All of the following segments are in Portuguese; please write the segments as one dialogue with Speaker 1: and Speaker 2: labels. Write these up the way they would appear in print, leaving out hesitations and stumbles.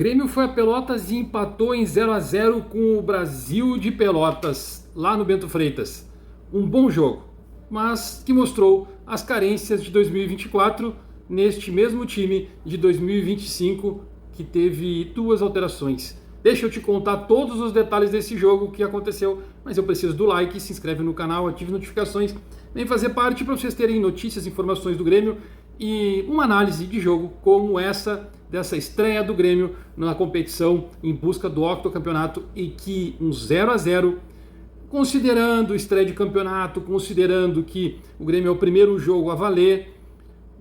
Speaker 1: Grêmio foi a Pelotas e empatou em 0-0 com o Brasil de Pelotas, lá no Bento Freitas. Um bom jogo, mas que mostrou as carências de 2024 neste mesmo time de 2025, que teve duas alterações. Deixa eu te contar todos os detalhes desse jogo, que aconteceu, mas eu preciso do like, se inscreve no canal, ative notificações, vem fazer parte para vocês terem notícias, informações do Grêmio e uma análise de jogo como essa, dessa estreia do Grêmio na competição em busca do octocampeonato, e que um 0-0, considerando estreia de campeonato, considerando que o Grêmio é o primeiro jogo a valer,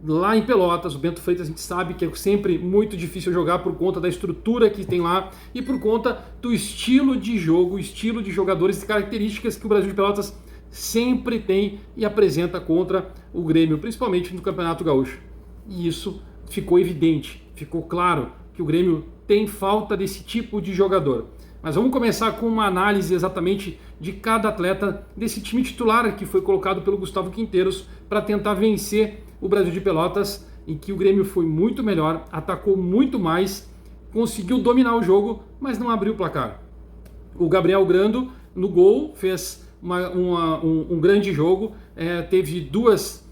Speaker 1: lá em Pelotas, o Bento Freitas, a gente sabe que é sempre muito difícil jogar por conta da estrutura que tem lá e por conta do estilo de jogo, estilo de jogadores e características que o Brasil de Pelotas sempre tem e apresenta contra o Grêmio, principalmente no Campeonato Gaúcho. E isso ficou evidente, ficou claro que o Grêmio tem falta desse tipo de jogador. Mas vamos começar com uma análise exatamente de cada atleta desse time titular que foi colocado pelo Gustavo Quinteiros para tentar vencer o Brasil de Pelotas, em que o Grêmio foi muito melhor, atacou muito mais, conseguiu dominar o jogo, mas não abriu o placar. O Gabriel Grando, no gol, fez um grande jogo, teve duas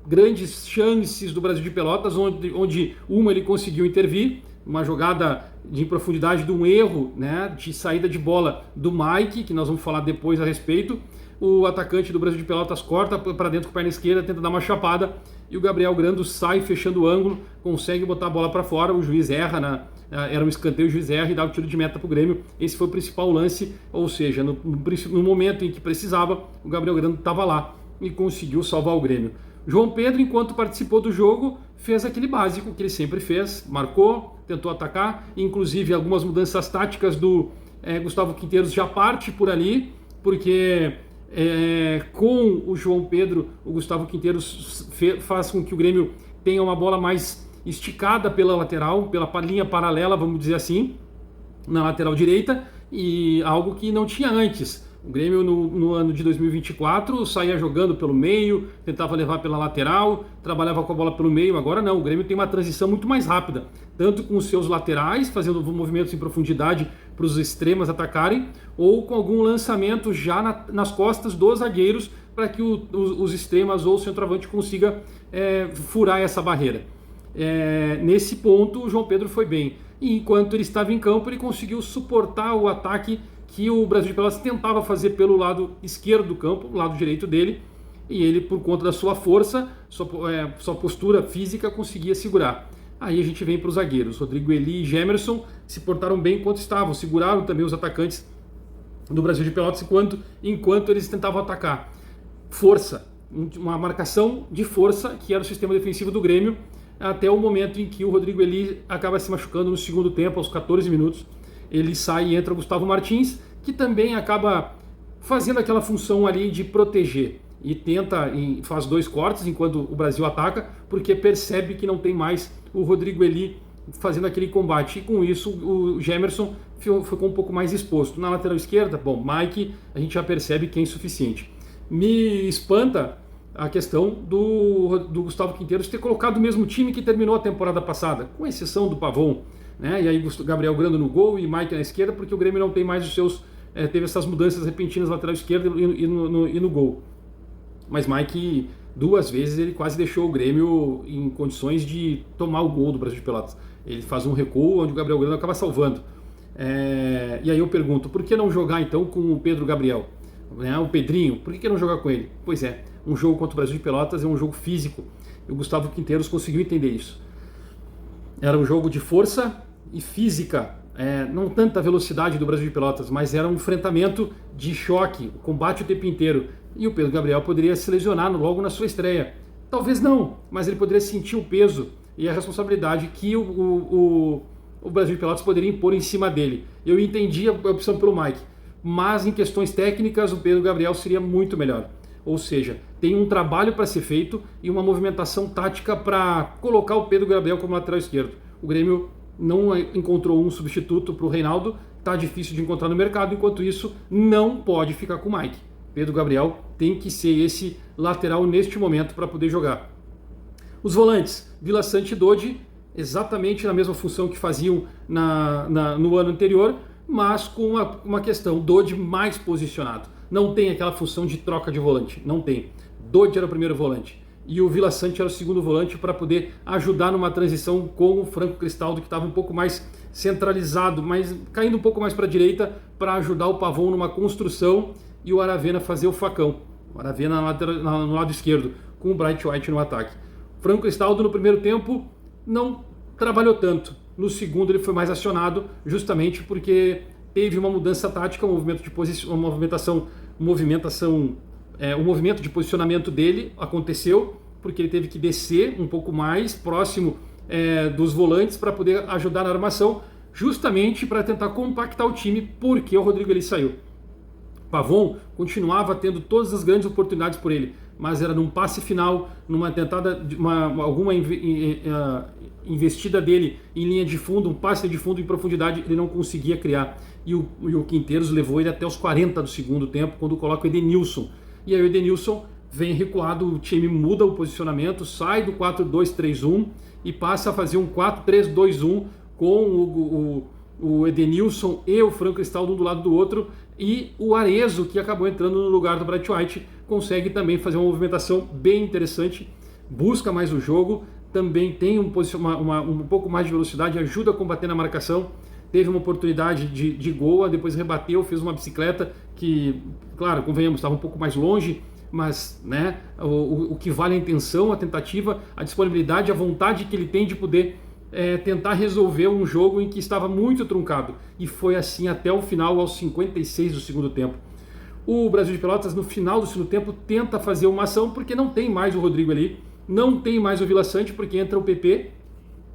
Speaker 1: grandes chances do Brasil de Pelotas, onde uma ele conseguiu intervir, uma jogada de profundidade de um erro, né, de saída de bola do Mike, que nós vamos falar depois a respeito. O atacante do Brasil de Pelotas corta para dentro com a perna esquerda, tenta dar uma chapada, e o Gabriel Grando sai fechando o ângulo, consegue botar a bola para fora, o juiz erra, era um escanteio, o juiz erra e dá o tiro de meta para o Grêmio. Esse foi o principal lance, ou seja, no momento em que precisava, o Gabriel Grando estava lá e conseguiu salvar o Grêmio. João Pedro, enquanto participou do jogo, fez aquele básico que ele sempre fez, marcou, tentou atacar, inclusive algumas mudanças táticas do Gustavo Quinteiros já parte por ali, porque com o João Pedro, o Gustavo Quinteiros faz com que o Grêmio tenha uma bola mais esticada pela lateral, pela linha paralela, vamos dizer assim, na lateral direita, e algo que não tinha antes. O Grêmio no ano de 2024 saía jogando pelo meio, tentava levar pela lateral, trabalhava com a bola pelo meio. Agora não, o Grêmio tem uma transição muito mais rápida, tanto com os seus laterais, fazendo movimentos em profundidade para os extremos atacarem, ou com algum lançamento já nas costas dos zagueiros, para que os extremos ou o centroavante consiga furar essa barreira. Nesse ponto o João Pedro foi bem, e enquanto ele estava em campo ele conseguiu suportar o ataque que o Brasil de Pelotas tentava fazer pelo lado esquerdo do campo, o lado direito dele, e ele, por conta da sua força, sua postura física, conseguia segurar. Aí a gente vem para os zagueiros. Rodrigo Eli e Gemerson se portaram bem enquanto estavam, seguraram também os atacantes do Brasil de Pelotas enquanto eles tentavam atacar. Força, uma marcação de força, que era o sistema defensivo do Grêmio, até o momento em que o Rodrigo Eli acaba se machucando no segundo tempo, aos 14 minutos. Ele sai e entra o Gustavo Martins, que também acaba fazendo aquela função ali de proteger, e faz dois cortes enquanto o Brasil ataca, porque percebe que não tem mais o Rodrigo Eli fazendo aquele combate, e com isso o Gemerson ficou um pouco mais exposto. Na lateral esquerda, bom, Mike, a gente já percebe que é insuficiente. Me espanta a questão do Gustavo Quinteiros ter colocado o mesmo time que terminou a temporada passada, com exceção do Pavon, né? E aí Gabriel Grando no gol e Mike na esquerda, porque o Grêmio não tem mais teve essas mudanças repentinas na lateral esquerda e no gol. Mas Mike, duas vezes, ele quase deixou o Grêmio em condições de tomar o gol do Brasil de Pelotas. Ele faz um recuo onde o Gabriel Grando acaba salvando. E aí eu pergunto, por que não jogar então com o Pedro Gabriel? O Pedrinho, por que não jogar com ele? Pois é, um jogo contra o Brasil de Pelotas é um jogo físico, e o Gustavo Quinteiros conseguiu entender isso. Era um jogo de força e física, não tanta velocidade do Brasil de Pelotas, mas era um enfrentamento de choque, combate o tempo inteiro, e o Pedro Gabriel poderia se lesionar logo na sua estreia. Talvez não, mas ele poderia sentir o peso e a responsabilidade que o Brasil de Pelotas poderia impor em cima dele. Eu entendi a opção pelo Mike, mas em questões técnicas o Pedro Gabriel seria muito melhor. Ou seja, tem um trabalho para ser feito e uma movimentação tática para colocar o Pedro Gabriel como lateral esquerdo. O Grêmio não encontrou um substituto para o Reinaldo, está difícil de encontrar no mercado, enquanto isso não pode ficar com o Mike. Pedro Gabriel tem que ser esse lateral neste momento para poder jogar. Os volantes, Vila Sante e Dodi, exatamente na mesma função que faziam no ano anterior, mas com uma questão, Dodge mais posicionado. Não tem aquela função de troca de volante, não tem. Dodge era o primeiro volante e o Vila Sante era o segundo volante para poder ajudar numa transição com o Franco Cristaldo, que estava um pouco mais centralizado, mas caindo um pouco mais para a direita para ajudar o Pavon numa construção e o Aravena fazer o facão. O Aravena no lado esquerdo, com o Bright White no ataque. Franco Cristaldo no primeiro tempo não trabalhou tanto. No segundo ele foi mais acionado, justamente porque teve uma mudança tática, um movimento de posição, uma o movimento de posicionamento dele aconteceu porque ele teve que descer um pouco mais próximo dos volantes para poder ajudar na armação, justamente para tentar compactar o time, porque o Rodrigo ele saiu. Pavon continuava tendo todas as grandes oportunidades por ele, mas era num passe final, numa tentada, alguma investida dele em linha de fundo, um passe de fundo em profundidade, ele não conseguia criar. E o Quinteiros levou ele até os 40 do segundo tempo, quando coloca o Edenilson. E aí o Edenilson vem recuado, o time muda o posicionamento, sai do 4-2-3-1 e passa a fazer um 4-3-2-1 com o Edenilson e o Franco Cristaldo um do lado do outro, e o Arezzo, que acabou entrando no lugar do Bright White, consegue também fazer uma movimentação bem interessante, busca mais o jogo, também tem um pouco mais de velocidade, ajuda a combater na marcação. Teve uma oportunidade de gol, depois rebateu, fez uma bicicleta que, claro, convenhamos, estava um pouco mais longe, mas né, o que vale a intenção, a tentativa, a disponibilidade, a vontade que ele tem de poder tentar resolver um jogo em que estava muito truncado. E foi assim até o final, aos 56 do segundo tempo. O Brasil de Pelotas, no final do segundo tempo, tenta fazer uma ação, porque não tem mais o Rodrigo ali, não tem mais o Vila Sante, porque entra o PP,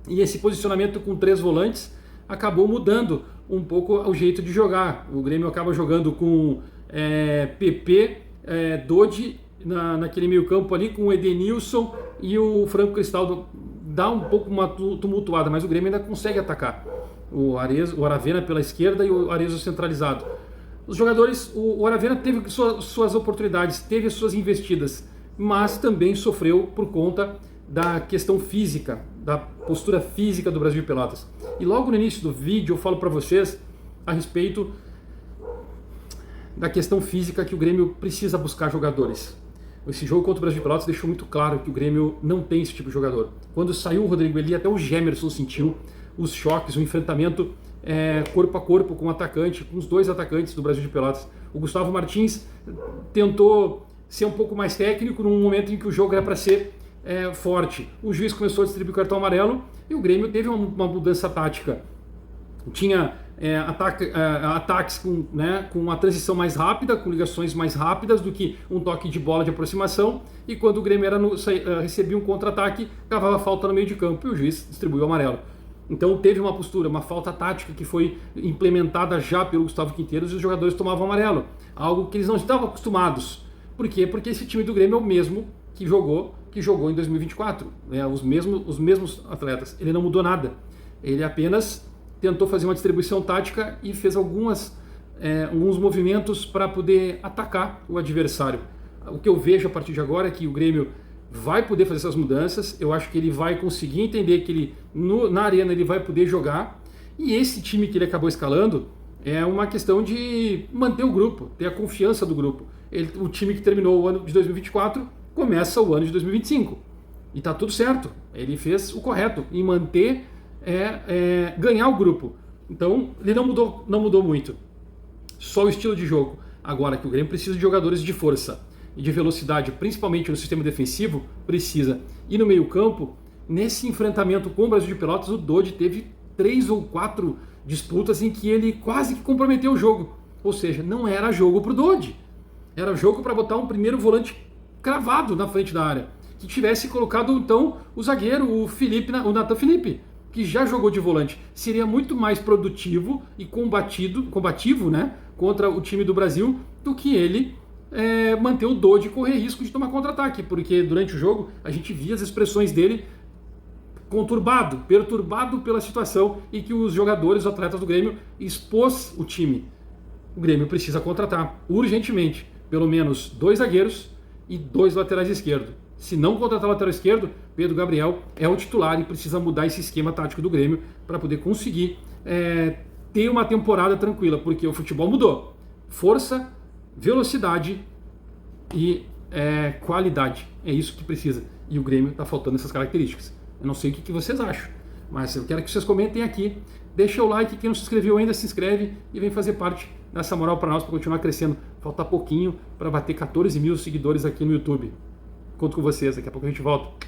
Speaker 1: e esse posicionamento com 3 volantes acabou mudando um pouco o jeito de jogar. O Grêmio acaba jogando com PP, Dodge naquele meio campo ali, com o Edenilson e o Franco Cristaldo. Dá um pouco uma tumultuada, mas o Grêmio ainda consegue atacar. O Aravena pela esquerda e o Arezzo centralizado. Os jogadores, o Aravena teve suas oportunidades, teve suas investidas, mas também sofreu por conta da questão física, da postura física do Brasil de Pelotas. E logo no início do vídeo eu falo para vocês a respeito da questão física, que o Grêmio precisa buscar jogadores. Esse jogo contra o Brasil de Pelotas deixou muito claro que o Grêmio não tem esse tipo de jogador. Quando saiu o Rodrigo Eli, até o Gemerson sentiu os choques, o enfrentamento corpo a corpo com o atacante, com os 2 atacantes do Brasil de Pelotas. O Gustavo Martins tentou ser um pouco mais técnico num momento em que o jogo era para ser forte. O juiz começou a distribuir o cartão amarelo e o Grêmio teve uma mudança tática. Tinha ataques com uma transição mais rápida, com ligações mais rápidas do que um toque de bola de aproximação, e quando o Grêmio recebia um contra-ataque, cavava falta no meio de campo e o juiz distribuiu o amarelo. Então teve uma postura, uma falta tática que foi implementada já pelo Gustavo Quinteiros, e os jogadores tomavam amarelo, algo que eles não estavam acostumados. Por quê? Porque esse time do Grêmio é o mesmo que jogou em 2024, os mesmos atletas. Ele não mudou nada, ele apenas tentou fazer uma distribuição tática e fez alguns movimentos para poder atacar o adversário. O que eu vejo a partir de agora é que o Grêmio vai poder fazer essas mudanças. Eu acho que ele vai conseguir entender que na arena ele vai poder jogar, e esse time que ele acabou escalando é uma questão de manter o grupo, ter a confiança do grupo. O time que terminou o ano de 2024 começa o ano de 2025 e está tudo certo. Ele fez o correto em manter ganhar o grupo. Então ele não mudou muito, só o estilo de jogo. Agora que o Grêmio precisa de jogadores de força e de velocidade, principalmente no sistema defensivo, precisa. E no meio campo, nesse enfrentamento com o Brasil de Pelotas, o Dodge teve 3 ou 4 disputas em que ele quase que comprometeu o jogo. Ou seja, não era jogo para o Dodge, era jogo para botar um primeiro volante cravado na frente da área, que tivesse colocado então o zagueiro, o Nathan Felipe, que já jogou de volante. Seria muito mais produtivo e combativo, né, contra o time do Brasil, do que ele manter o Dodge e correr risco de tomar contra-ataque, porque durante o jogo a gente via as expressões dele perturbado pela situação, e que os jogadores, os atletas do Grêmio, expôs o time. O Grêmio precisa contratar urgentemente pelo menos 2 zagueiros e 2 laterais esquerdos. Se não contratar o lateral esquerdo, Pedro Gabriel é o titular e precisa mudar esse esquema tático do Grêmio para poder conseguir ter uma temporada tranquila, porque o futebol mudou. Força, velocidade e qualidade. É isso que precisa. E o Grêmio está faltando essas características. Eu não sei o que vocês acham, mas eu quero que vocês comentem aqui. Deixa o like, quem não se inscreveu ainda se inscreve e vem fazer parte dessa moral para nós, para continuar crescendo. Falta pouquinho para bater 14 mil seguidores aqui no YouTube. Conto com vocês, daqui a pouco a gente volta.